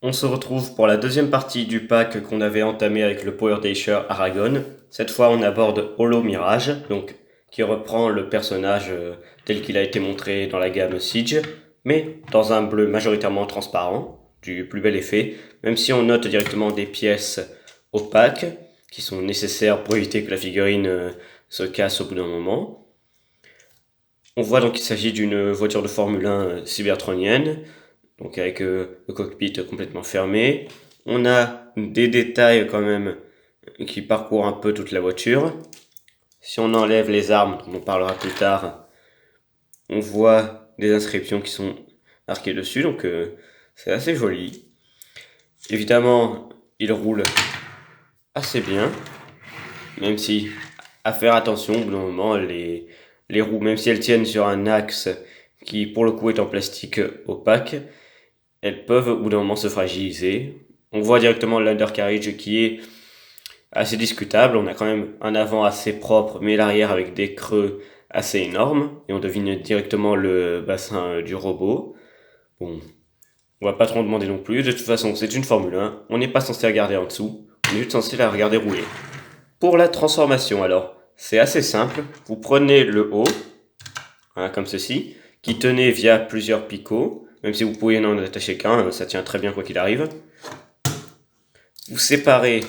On se retrouve pour la deuxième partie du pack qu'on avait entamé avec le Power Dasher Aragon. Cette fois, on aborde Holo Mirage, donc qui reprend le personnage tel qu'il a été montré dans la gamme Siege, mais dans un bleu majoritairement transparent, du plus bel effet, même si on note directement des pièces opaques qui sont nécessaires pour éviter que la figurine se casse au bout d'un moment. On voit donc qu'il s'agit d'une voiture de Formule 1 cybertronienne, donc avec le cockpit complètement fermé. On a des détails quand même qui parcourent un peu toute la voiture. Si on enlève les armes, dont on parlera plus tard, on voit des inscriptions qui sont marquées dessus, donc c'est assez joli. Évidemment, il roule assez bien, même si, à faire attention, au bout d'un moment, les roues, même si elles tiennent sur un axe qui pour le coup est en plastique opaque, elles peuvent au bout d'un moment se fragiliser. On voit directement l'undercarriage qui est assez discutable. On a quand même un avant assez propre, mais l'arrière avec des creux assez énormes. Et on devine directement le bassin du robot. Bon, on va pas trop en demander non plus. De toute façon, c'est une Formule 1. On n'est pas censé la regarder en dessous. On est juste censé la regarder rouler. Pour la transformation, alors, c'est assez simple. Vous prenez le haut, voilà, comme ceci, qui tenait via plusieurs picots. Même si vous pouvez n'en attacher qu'un, ça tient très bien quoi qu'il arrive. Vous séparez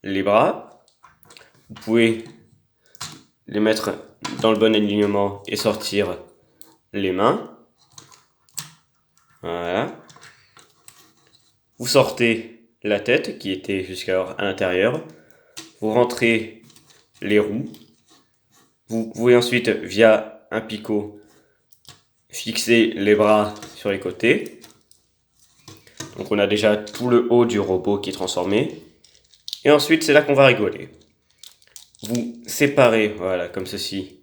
les bras. Vous pouvez les mettre dans le bon alignement et sortir les mains. Voilà. Vous sortez la tête qui était jusqu'alors à l'intérieur. Vous rentrez les roues. Vous pouvez ensuite, via un picot, fixer les bras sur les côtés. Donc on a déjà tout le haut du robot qui est transformé. Et ensuite, c'est là qu'on va rigoler. Vous séparez, voilà, comme ceci,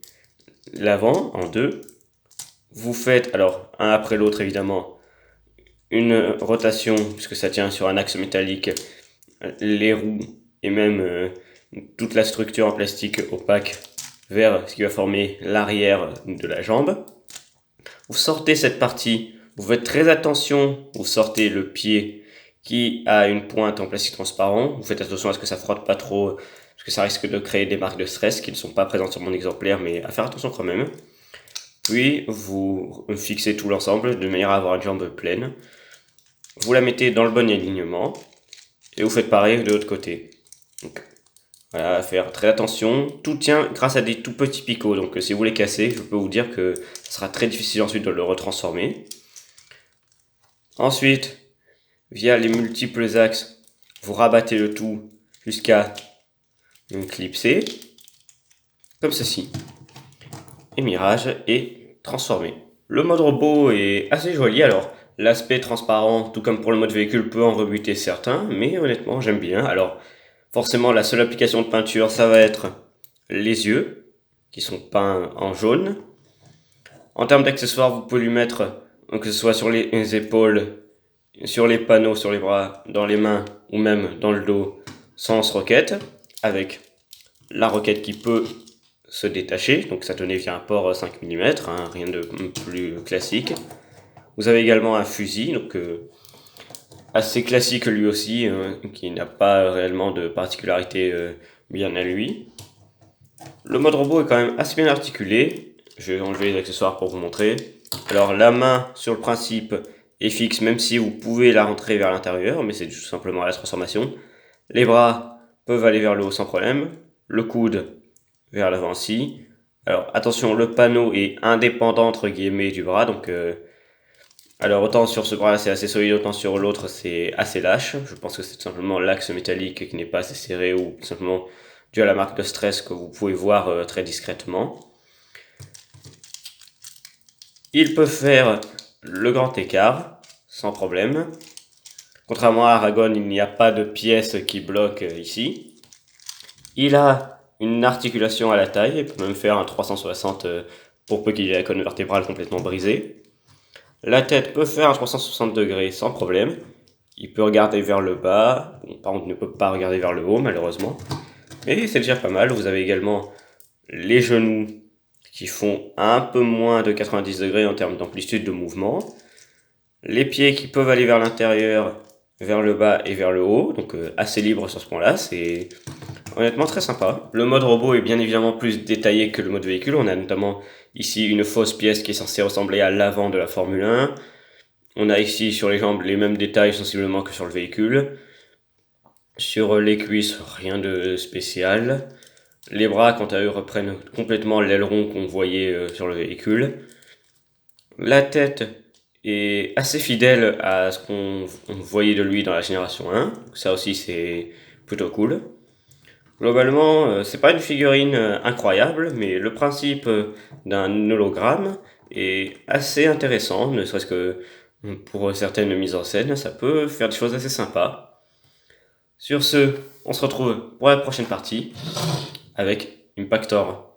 l'avant en deux. Vous faites, alors, un après l'autre évidemment, une rotation, puisque ça tient sur un axe métallique, les roues et même toute la structure en plastique opaque vers ce qui va former l'arrière de la jambe. Vous sortez cette partie, vous faites très attention, vous sortez le pied qui a une pointe en plastique transparent. Vous faites attention à ce que ça frotte pas trop, parce que ça risque de créer des marques de stress qui ne sont pas présentes sur mon exemplaire, mais à faire attention quand même. Puis vous fixez tout l'ensemble de manière à avoir une jambe pleine. Vous la mettez dans le bon alignement et vous faites pareil de l'autre côté. Donc, voilà, à faire très attention. Tout tient grâce à des tout petits picots, donc si vous les cassez, je peux vous dire que ce sera très difficile ensuite de le retransformer. Ensuite, via les multiples axes, vous rabattez le tout jusqu'à une clipsée, comme ceci. Et Mirage est transformé. Le mode robot est assez joli, alors l'aspect transparent, tout comme pour le mode véhicule, peut en rebuter certains, mais honnêtement j'aime bien. Alors forcément la seule application de peinture, ça va être les yeux, qui sont peints en jaune. En termes d'accessoires, vous pouvez lui mettre, que ce soit sur les épaules, sur les panneaux, sur les bras, dans les mains, ou même dans le dos, sans roquette, avec la roquette qui peut se détacher, donc ça tenait via un port 5 mm, hein, rien de plus classique. Vous avez également un fusil, donc assez classique lui aussi, qui n'a pas réellement de particularité bien à lui. Le mode robot est quand même assez bien articulé. Je vais enlever les accessoires pour vous montrer. Alors la main sur le principe est fixe, même si vous pouvez la rentrer vers l'intérieur, mais c'est tout simplement la transformation. Les bras peuvent aller vers le haut sans problème. Le coude vers l'avant aussi. Alors attention, le panneau est indépendant entre guillemets du bras, donc alors autant sur ce bras c'est assez solide, autant sur l'autre c'est assez lâche. Je pense que c'est tout simplement l'axe métallique qui n'est pas assez serré ou tout simplement dû à la marque de stress que vous pouvez voir très discrètement. Il peut faire le grand écart sans problème. Contrairement à Aragon, il n'y a pas de pièce qui bloque ici. Il a une articulation à la taille, il peut même faire un 360 pour peu qu'il ait la colonne vertébrale complètement brisée. La tête peut faire un 360 degrés sans problème. Il peut regarder vers le bas, bon, par contre il ne peut pas regarder vers le haut malheureusement. Mais c'est déjà pas mal, vous avez également les genoux qui font un peu moins de 90 degrés en termes d'amplitude de mouvement. Les pieds qui peuvent aller vers l'intérieur vers le bas et vers le haut, donc assez libre sur ce point-là, c'est honnêtement très sympa. Le mode robot est bien évidemment plus détaillé que le mode véhicule, on a notamment ici une fausse pièce qui est censée ressembler à l'avant de la Formule 1, on a ici sur les jambes les mêmes détails sensiblement que sur le véhicule, sur les cuisses rien de spécial, les bras quant à eux reprennent complètement l'aileron qu'on voyait sur le véhicule, la tête est assez fidèle à ce qu'on voyait de lui dans la génération 1, ça aussi c'est plutôt cool. Globalement, c'est pas une figurine incroyable, mais le principe d'un hologramme est assez intéressant, ne serait-ce que pour certaines mises en scène, ça peut faire des choses assez sympas. Sur ce, on se retrouve pour la prochaine partie avec Impactor.